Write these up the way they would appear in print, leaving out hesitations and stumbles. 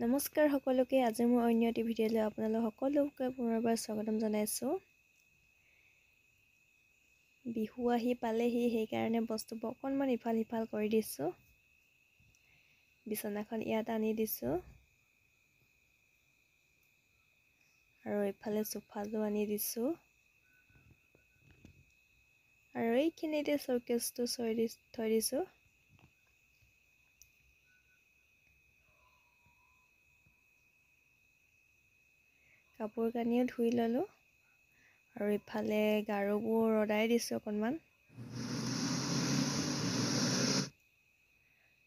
নমস্কাৰ সকলোকে আজি মই অন্য এটি ভিডিঅ'লৈ আপোনালোক সকলোকে পুনৰবাৰ স্বাগতম জনাইছোঁ। বিহু আহি পালেহি সেইকাৰণে বস্তুবোৰ অকণমান ইফাল সিফাল কৰি দিছোঁ। বিছনাখন ইয়াত আনি দিছোঁ আৰু ইফালে সোফাটো আনি দিছোঁ আৰু এইখিনিতে শোকেছটো থৈ দিছোঁ। কাপোৰ কানিও ধুই ল'লোঁ আৰু ইফালে গাৰুবোৰ ৰদাই দিছোঁ অকণমান।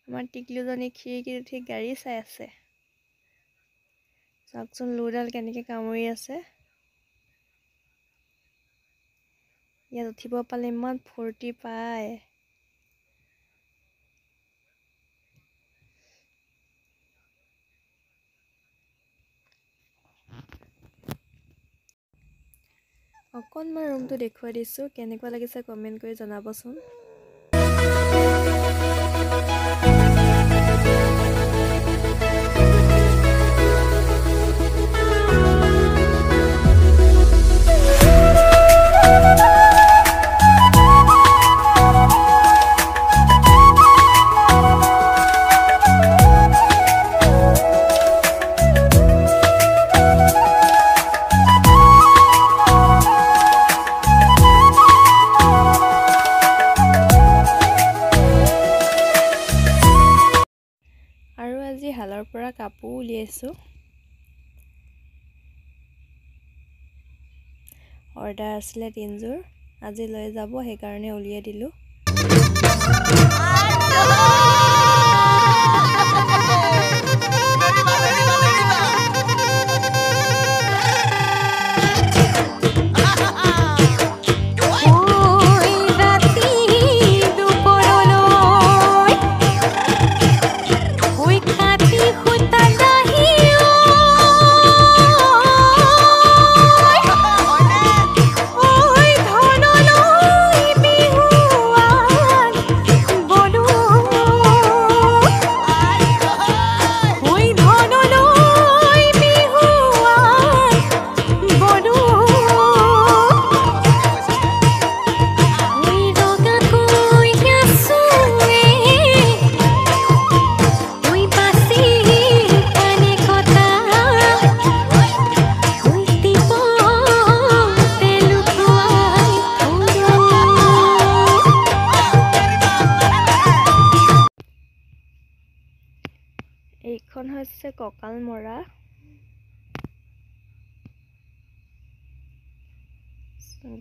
আমাৰ টিকলুজনী খিৰিকীত উঠি গাড়ী চাই আছে। চাওকচোন লুডাল কেনেকৈ কামুৰি আছে। ইয়াত উঠিব পালে ইমান ফূৰ্তি পায়। অকণমান ৰুমটো দেখুৱাই দিছোঁ, কেনেকুৱা লাগিছে কমেণ্ট কৰি জনাবচোন। আৰু আজি হালৰ পৰা কাপোৰ উলিয়াইছোঁ। অৰ্ডাৰ আছিলে 3যোৰ, আজি লৈ যাব সেইকাৰণে উলিয়াই দিলোঁ। এইখন হৈছে কঁকাল মৰা।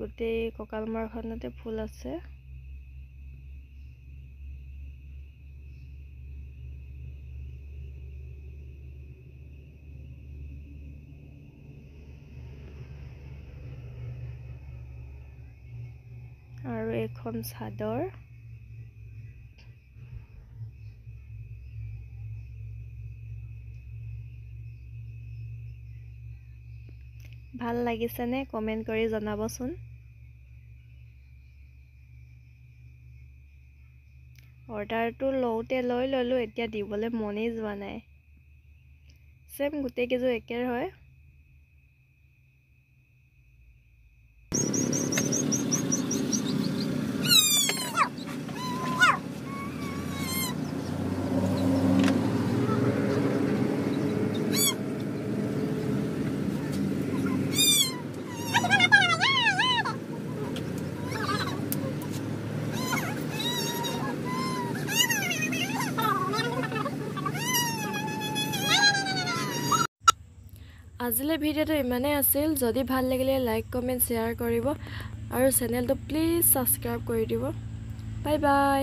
গোটেই কঁকাল মৰাখনতে ফুল আছে। আৰু এখন চাদৰ। ভাল লাগিছেনে কমেণ্ট কৰি জনাবচোন। অৰ্ডাৰটো লওঁতে লৈ ল'লোঁ, এতিয়া দিবলৈ মনেই যোৱা নাই। চেম গোটেই কেইযোৰ একেই হয়। আজিলৈ ভিডিঅ'টো ইমানেই আছিল। যদি ভাল লাগিলে লাইক কমেণ্ট শ্বেয়াৰ কৰিব আৰু চেনেলটো প্লিজ ছাবস্ক্ৰাইব কৰি দিব। Bye bye.